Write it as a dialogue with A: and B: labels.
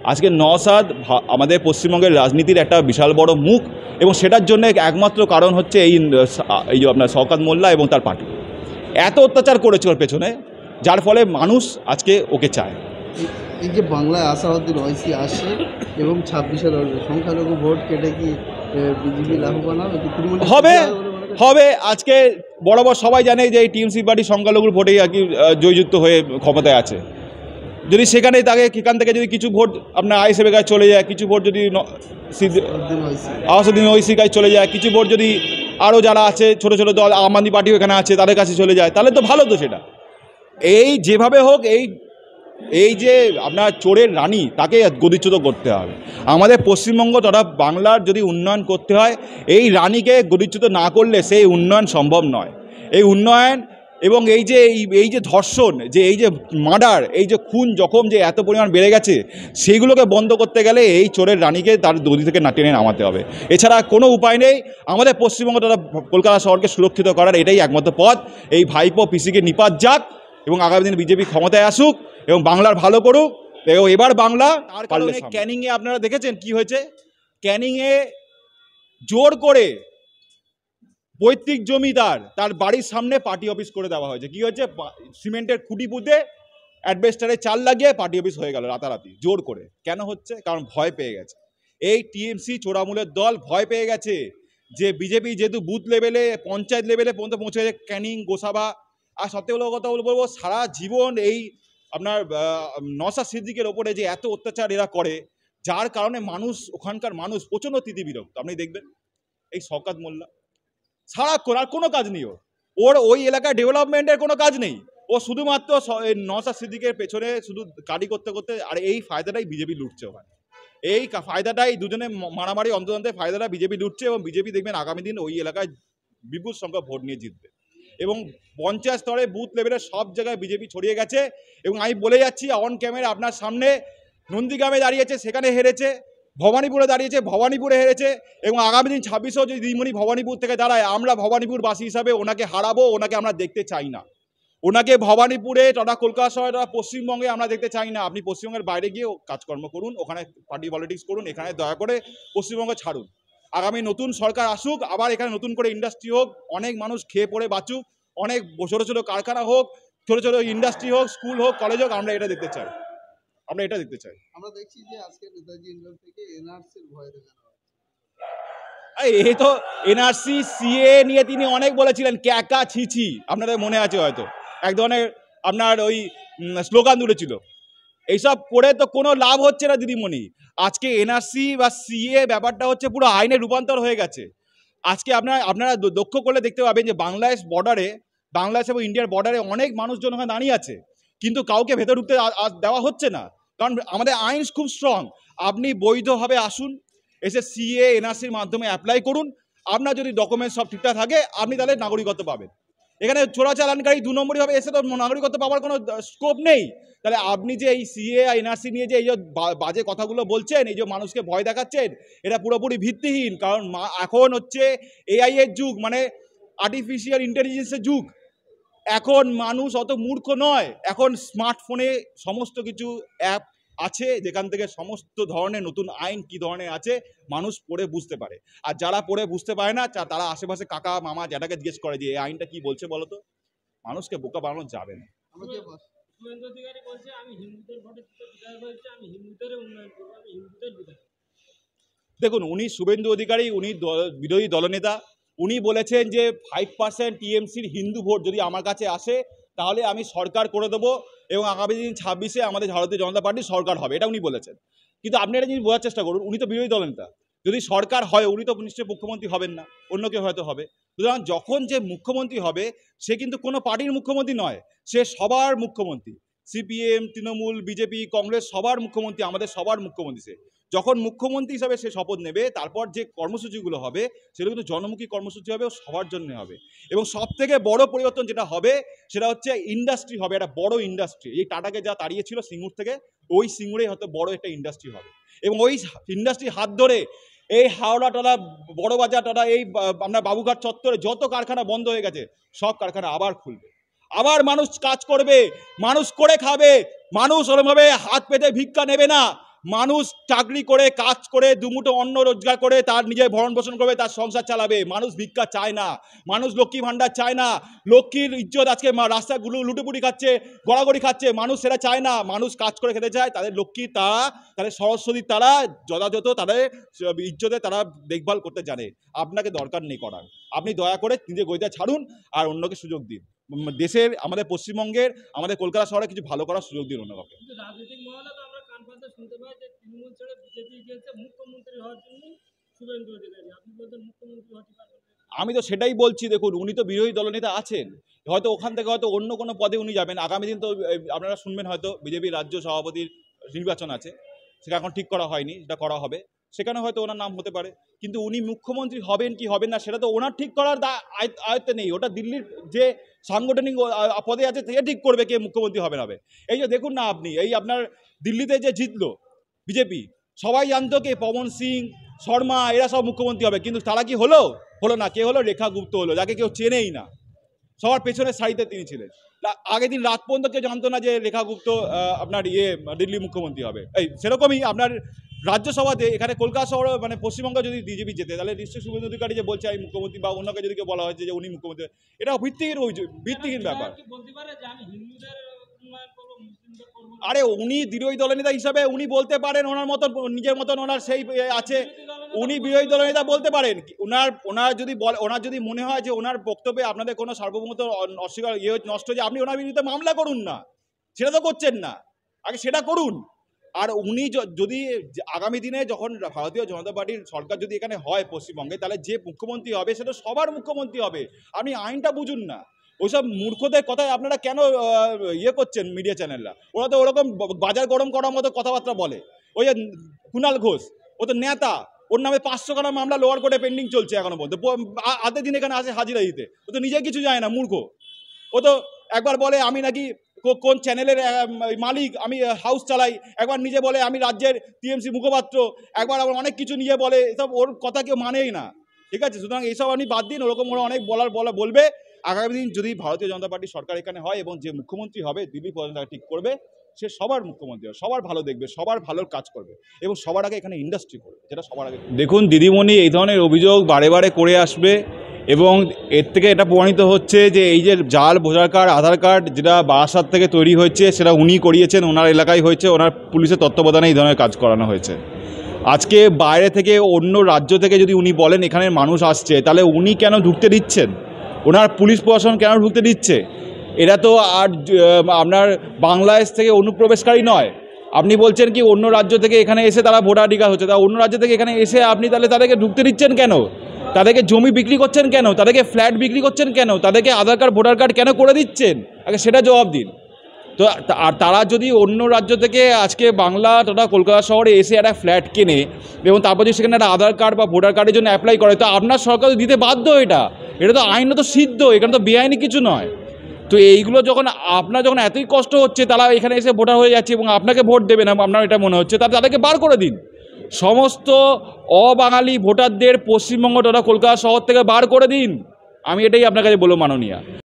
A: আজকে নওশাদ আমাদের পশ্চিমবঙ্গের রাজনীতির একটা বিশাল বড় মুখ, এবং সেটার জন্য একমাত্র কারণ হচ্ছে এই যে আপনার শওকত মোল্লা এবং তার পার্টি এত অত্যাচার করেছে ওর পেছনে, যার ফলে মানুষ আজকে ওকে চায়।
B: এই যে বাংলায় আসাউদ্দিন ওয়াইসি আসে এবং 26-এ লড়বে, সংখ্যালঘু ভোট কেটে কি বিজেপি লাভবান হবে?
A: হবে। আজকে বরাবর সবাই জানে যে এই টিএমসি পার্টি সংখ্যালঘুর ভোটেই আর কি জয়যুক্ত হয়ে ক্ষমতায় আছে। যদি সেখানে তাকে সেখান থেকে যদি কিছু ভোট আপনার আইএসএফের কাছে চলে যায়, কিছু ভোট যদি আসাউদ্দিন ওয়াইসির কাছে চলে যায়, কিছু ভোট যদি আরও যারা আছে ছোটো ছোটো দল, আম আদমি পার্টিও এখানে আছে, তাদের কাছে চলে যায়, তাহলে তো ভালো। তো সেটা এই যেভাবে হোক এই যে আপনার চোরের রানী তাকে গদিচ্যুত করতে হবে। আমাদের পশ্চিমবঙ্গ তথা বাংলার যদি উন্নয়ন করতে হয়, এই রানীকে গদিচ্যুত না করলে সেই উন্নয়ন সম্ভব নয়। এই উন্নয়ন এবং এই যে ধর্ষণ, যে এই যে মার্ডার, এই যে খুন জখম যে এত পরিমাণ বেড়ে গেছে, সেইগুলোকে বন্ধ করতে গেলে এই চোরের রানীকে তার গদি থেকে টেনে নামাতে হবে। এছাড়া কোনো উপায় নেই। আমাদের পশ্চিমবঙ্গ তথা কলকাতা শহরকে সুরক্ষিত করার এটাই একমাত্র পথ। এই ভাইপো পিসিকে নিপাত যাক এবং আগামী দিন বিজেপি ক্ষমতায় আসুক এবং বাংলার ভালো করুক। এবং এবার বাংলা তার কারণে ক্যানিংয়ে আপনারা দেখেছেন কি হয়েছে। ক্যানিংয়ে জোর করে পৈতৃক জমিদার তার বাড়ির সামনে পার্টি অফিস করে দেওয়া হয়েছে। কি হয়েছে, সিমেন্টের খুঁটি পুঁতে অ্যাডভেস্টারে চাল লাগিয়ে পার্টি অফিস হয়ে গেল রাতারাতি জোর করে। কেন হচ্ছে? কারণ ভয় পেয়ে গেছে এই টিএমসি চোরামূলের দল, ভয় পেয়ে গেছে যে বিজেপি যেহেতু বুথ লেভেলে পঞ্চায়েত লেভেলে পর্যন্ত পৌঁছে গেছে, ক্যানিং গোসাবা। আর সবথেকে বড় কথা বলবো, সারা জীবন এই আপনার নওশাদ সিদ্দিকের ওপরে যে এত অত্যাচার এরা করে, যার কারণে মানুষ, ওখানকার মানুষ প্রচণ্ড তিতিবিরক্ত। আপনি দেখবেন এই শওকত মোল্লা সারাক্ষণ আর কোনো কাজ নেই ওর ওই এলাকায় ডেভেলপমেন্টের কোনো কাজ নেই। ও শুধুমাত্র নওশাদ সিদ্দিকের পেছনে শুধু কারি করতে করতে, আর এই ফায়দাটাই বিজেপি লুটছে ওখানে। এই ফায়দাটাই দুজনে মারামারি অন্তর্ধানের ফায়দাটা বিজেপি লুটছে, এবং বিজেপি দেখবেন আগামী দিন ওই এলাকায় বিপুল সংখ্যক ভোট নিয়ে জিতবে। এবং পঞ্চায়েত স্তরে বুথ লেভেলে সব জায়গায় বিজেপি ছড়িয়ে গেছে। এবং আমি বলে যাচ্ছি অন ক্যামেরা আপনার সামনে, নন্দীগ্রামে দাঁড়িয়েছে, সেখানে হেরেছে। ভবানীপুরে দাঁড়িয়েছে, ভবানীপুরে হেরেছে। এবং আগামী দিন 26-এও যদি দিদিমণি ভবানীপুর থেকে দাঁড়ায়, আমরা ভবানীপুরবাসী হিসাবে ওনাকে হারাবো। ওনাকে আমরা দেখতে চাই না। ওনাকে ভবানীপুরে তথা কলকাতা শহরে তথা পশ্চিমবঙ্গে আমরা দেখতে চাই না। আপনি পশ্চিমবঙ্গের বাইরে গিয়ে কাজকর্ম করুন, ওখানে পার্টি পলিটিক্স করুন, এখানে দয়া করে পশ্চিমবঙ্গ ছাড়ুন। আগামী নতুন সরকার আসুক, আবার এখানে নতুন করে ইন্ডাস্ট্রি হোক, অনেক মানুষ খেয়ে পড়ে বাঁচুক, অনেক ছোটো ছোটো কারখানা হোক, ছোটো ছোটো ইন্ডাস্ট্রি হোক, স্কুল হোক, কলেজ হোক। আমরা এটা দেখতে চাই। আমরা দেখছি যে আজকে নেতাজি ইন্ডোর থেকে এনআরসির ভয় দেখানো হয়। এই তো এনআরসি সিএ নিয়ে তিনি অনেক বলেছিলেন, ক্যাকা ছিছি, আপনাদের মনে আছে হয়তো, এক ধরনের আপনার ওই স্লোগান তুলেছিল। এইসব করে তো কোনো লাভ হচ্ছে না দিদিমণি। আজকে এনআরসি বা সিএ ব্যাপারটা হচ্ছে পুরো আইনে রূপান্তর হয়ে গেছে। আজকে আপনারা লক্ষ্য করলে দেখতে পাবেন যে বাংলাদেশ এবং ইন্ডিয়ার বর্ডারে অনেক মানুষজন ওখানে দাঁড়িয়ে আছে, কিন্তু কাউকে ভেতর ঢুকতে দেওয়া হচ্ছে না, কারণ আমাদের আইন খুব স্ট্রং। আপনি বৈধভাবে আসুন, এসে সিএ এনআরসির মাধ্যমে অ্যাপ্লাই করুন। আপনার যদি ডকুমেন্টস সব ঠিকঠাক থাকে, আপনি তাহলে নাগরিকত্ব পাবেন। এখানে চোরাচালানকারী 2 নম্বরই হবে, এসে তো নাগরিকত্ব পাওয়ার কোনো স্কোপ নেই। তাহলে আপনি যে এই সিএ এনআরসি নিয়ে যে এই যে বাজে কথাগুলো বলছেন, এই যে মানুষকে ভয় দেখাচ্ছেন, এটা পুরোপুরি ভিত্তিহীন। কারণ এখন হচ্ছে এআই এর যুগ, মানে আর্টিফিশিয়াল ইন্টেলিজেন্সের যুগ। এখন মানুষ অত মূর্খ নয়। এখন স্মার্টফোনে সমস্ত কিছু অ্যাপ আছে, যেখান থেকে সমস্ত ধরনের নতুন আইন কি ধরনের আছে মানুষ পড়ে বুঝতে পারে। আর যারা পড়ে বুঝতে পারে না, তারা আশেপাশে কাকা মামা জ্যাঠাকে জিজ্ঞেস করে যে এই আইনটা কি বলছে বলো তো। মানুষকে বোকা বানানো যাবে না। দেখুন, উনি শুভেন্দু অধিকারী, উনি বিরোধী দলনেতা। উনি বলেছেন যে 5% টিএমসির হিন্দু ভোট যদি আমার কাছে আসে, তাহলে আমি সরকার করে দেবো এবং আগামী দিন 26-এ আমাদের ভারতীয় জনতা পার্টির সরকার হবে, এটা উনি বলেছেন। কিন্তু আপনি এটা জিনিস বোঝার চেষ্টা করুন, উনি তো বিরোধী দলনেতা। যদি সরকার হয়, উনি তো নিশ্চয়ই মুখ্যমন্ত্রী হবেন না, অন্য কেউ হয়তো হবে। সুতরাং যখন যে মুখ্যমন্ত্রী হবে, সে কিন্তু কোনো পার্টির মুখ্যমন্ত্রী নয়, সে সবার মুখ্যমন্ত্রী। সিপিএম, তৃণমূল, বিজেপি, কংগ্রেস সবার মুখ্যমন্ত্রী, আমাদের সবার মুখ্যমন্ত্রী। সে যখন মুখ্যমন্ত্রী হিসাবে সে শপথ নেবে, তারপর যে কর্মসূচিগুলো হবে সেগুলো কিন্তু জনমুখী কর্মসূচি হবে, সবার জন্য হবে। এবং সব থেকে বড় পরিবর্তন যেটা হবে, সেটা হচ্ছে ইন্ডাস্ট্রি হবে, একটা বড় ইন্ডাস্ট্রি। এই টাটাকে যা তাড়িয়েছিল সিঙ্গুর থেকে, ওই সিঙ্গুরেই হয়তো বড় একটা ইন্ডাস্ট্রি হবে। এবং ওই ইন্ডাস্ট্রির হাত ধরে এই হাওড়া টালা, বড় বাজার টালা, এই আপনার বাবুঘাট চত্বরে যত কারখানা বন্ধ হয়ে গেছে, সব কারখানা আবার খুলবে। আবার মানুষ কাজ করবে, মানুষ করে খাবে। মানুষ ওরমভাবে হাত পেতে ভিক্ষা নেবে না। মানুষ চাকরি করে কাজ করে দুমুঠো অন্ন রোজগার করে তার নিজের ভরণ পোষণ করবে, তার সংসার চালাবে। মানুষ ভিক্ষা চায় না, মানুষ লক্ষ্মী ভাণ্ডার চায় না, লক্ষ্মীর ইজ্জত আজকে রাস্তাগুলো লুটোপুটি খাচ্ছে, গড়াগড়ি খাচ্ছে, মানুষ সেটা চায় না। মানুষ কাজ করে খেতে চায়, তাদের লক্ষ্মী তারা, তাদের সরস্বতী তারা যথাযথ তাদের ইজ্জতে তারা দেখভাল করতে জানে। আপনাকে দরকার নেই করার, আপনি দয়া করে নিজের গদিটা ছাড়ুন আর অন্যকে সুযোগ দিন। দেশের, আমাদের পশ্চিমবঙ্গের, আমাদের কলকাতা শহরে কিছু ভালো করার সুযোগ দিন অন্য কাউকে।
C: রাজনৈতিক মহলে তো আমরা কান পাতে শুনতে পাই যে তৃণমূল ছেড়ে বিজেপি গিয়েছে মুখ্যমন্ত্রী হওয়ার জন্য শুভেন্দু অধিকারী, আপনি বলছেন মুখ্যমন্ত্রী হতে পারবেন?
A: আমি তো সেটাই বলছি, দেখুন উনি তো বিরোধী দলনেতা আছেন, হয়তো ওখান থেকে হয়তো অন্য কোনো পদে উনি যাবেন। আগামী দিন তো আপনারা শুনবেন হয়তো বিজেপির রাজ্য সভাপতির নির্বাচন আছে, সেটা এখন ঠিক করা হয়নি, সেটা করা হবে, সেখানে হয়তো ওনার নাম হতে পারে। কিন্তু উনি মুখ্যমন্ত্রী হবেন কি হবেন না সেটা তো ওনার ঠিক করার আয়ত্তে নেই। ওটা দিল্লির যে সাংগঠনিক পদে আছে সে ঠিক করবে কে মুখ্যমন্ত্রী হবে না হবে। এই যে দেখুন না আপনি, এই আপনার দিল্লিতে যে জিতলো বিজেপি, সবাই জানতো কে পবন সিং, শর্মা, এরা সব মুখ্যমন্ত্রী হবে, কিন্তু তারা কি হলো? হলো না। কে হলো? রেখা গুপ্ত হলো, যাকে কেউ চেনেই না। সবার পেছনের সারিতে তিনি ছিলেন। আগের দিন রাত পর্যন্ত কেউ জানতো না যে রেখা গুপ্ত আপনার দিল্লি মুখ্যমন্ত্রী হবে। এই সেরকমই আপনার রাজ্যসভাতে এখানে কলকাতা শহর মানে পশ্চিমবঙ্গে যদি বিজেপি যেতে, তাহলে নিশ্চয়ই শুভেন্দু অধিকারী যে বলছে আমি মুখ্যমন্ত্রী, বা অন্যকে যদি কেউ বলা হয়েছে যে উনি মুখ্যমন্ত্রী, এটা ভিত্তিহীন ব্যাপার।
C: বলতে পারে যে আমি হিন্দুদের উন্নয়ন করবো, মুসলিমদের করবো?
A: আরে উনি বিরোধী দলনেতা হিসাবে উনি বলতে পারেন, ওনার মতন নিজের মতন ওনার সেই আছে, উনি বিরোধী দলনেতা বলতে পারেন। ওনার যদি মনে হয় যে ওনার বক্তব্যে আপনাদের কোনো সার্বভৌমত্ব অস্বীকার নষ্ট, যে আপনি ওনার বিরুদ্ধে মামলা করুন না, সেটা তো করছেন না, আগে সেটা করুন। আর উনি যদি আগামী দিনে যখন ভারতীয় জনতা পার্টির সরকার যদি এখানে হয় পশ্চিমবঙ্গে, তাহলে যে মুখ্যমন্ত্রী হবে সেটা সবার মুখ্যমন্ত্রী হবে। আপনি আইনটা বুঝুন না, ওইসব মূর্খদের কথায় আপনারা কেন করছেন মিডিয়া চ্যানেলরা? ওরা তো ওরকম বাজার গরম করার মতো কথাবার্তা বলে। ওই যে কুণাল ঘোষ, ও তো নেতা, ওর নামে 500 খানা মামলা লোয়ার কোর্টে পেন্ডিং চলছে এখনো পর্যন্ত, আধেক দিন এখানে আসে হাজিরা দিতে। ও তো নিজে কিছু জানে না, মূর্খ। ও তো একবার বলে আমি নাকি কোন চ্যানেলের মালিক, আমি হাউস চালাই, একবার নিজে বলে আমি রাজ্যের টিএমসি মুখপাত্র, একবার আবার অনেক কিছু নিয়ে বলে। এসব ওর কথা কেউ মানেই না, ঠিক আছে? সুতরাং এইসব আপনি বাদ দিন, ওরকম ওরা অনেক বলবে। আগামী দিন যদি ভারতীয় জনতা পার্টির সরকার এখানে হয় এবং যে মুখ্যমন্ত্রী হবে দিল্লি পর্যন্ত ঠিক করবে, সে সবার মুখ্যমন্ত্রী হবে, সবার ভালো দেখবে, সবার ভালোর কাজ করবে এবং সবার আগে এখানে ইন্ডাস্ট্রি করবে, যেটা সবার আগে। দেখুন দিদিমণি এই ধরনের অভিযোগ বারে বারে করে আসবে এবং এর থেকে এটা প্রমাণিত হচ্ছে যে এই যে জাল ভোটার কার্ড, আধার কার্ড যেটা বারাসাত থেকে তৈরি হয়েছে, সেটা উনি করিয়েছেন, ওনার এলাকায় হয়েছে, ওনার পুলিশের তত্ত্বাবধানে এই ধরনের কাজ করানো হয়েছে। আজকে বাইরে থেকে অন্য রাজ্য থেকে যদি উনি বলেন এখানে মানুষ আসছে, তাহলে উনি কেন ঢুকতে দিচ্ছেন? ওনার পুলিশ প্রশাসন কেন ঢুকতে দিচ্ছে? এরা তো আর আপনার বাংলাদেশ থেকে অনুপ্রবেশকারী নয়। আপনি বলছেন কি অন্য রাজ্য থেকে এখানে এসে তারা ভোটাধিকার হচ্ছে, তা অন্য রাজ্য থেকে এখানে এসে আপনি তাহলে তাদেরকে ঢুকতে দিচ্ছেন কেন? তাদেরকে জমি বিক্রি করছেন কেন? তাদেরকে ফ্ল্যাট বিক্রি করছেন কেন? তাদেরকে আধার কার্ড ভোটার কার্ড কেন করে দিচ্ছেন? আগে সেটা জবাব দিন। তো আর তারা যদি অন্য রাজ্য থেকে আজকে বাংলা তথা কলকাতা শহরে এসে একটা ফ্ল্যাট কেনে এবং তারপর যদি সেখানে একটা আধার কার্ড বা ভোটার কার্ডের জন্য অ্যাপ্লাই করে, তো আপনার সরকার তো দিতে বাধ্য। এটা তো আইনত সিদ্ধ, এখানে তো বেআইনি কিছু নয়। তো এইগুলো যখন আপনার যখন এতই কষ্ট হচ্ছে, তারা এখানে এসে ভোটার হয়ে যাচ্ছে এবং আপনাকে ভোট দেবে না, আপনার এটা মনে হচ্ছে, তাদেরকে বার করে দিন। সমস্ত অবাঙালি ভোটারদের পশ্চিমবঙ্গ তথা কলকাতা শহর থেকে বার করে দিন। আমি এটাই আপনার কাছে বলবো, মাননীয়া।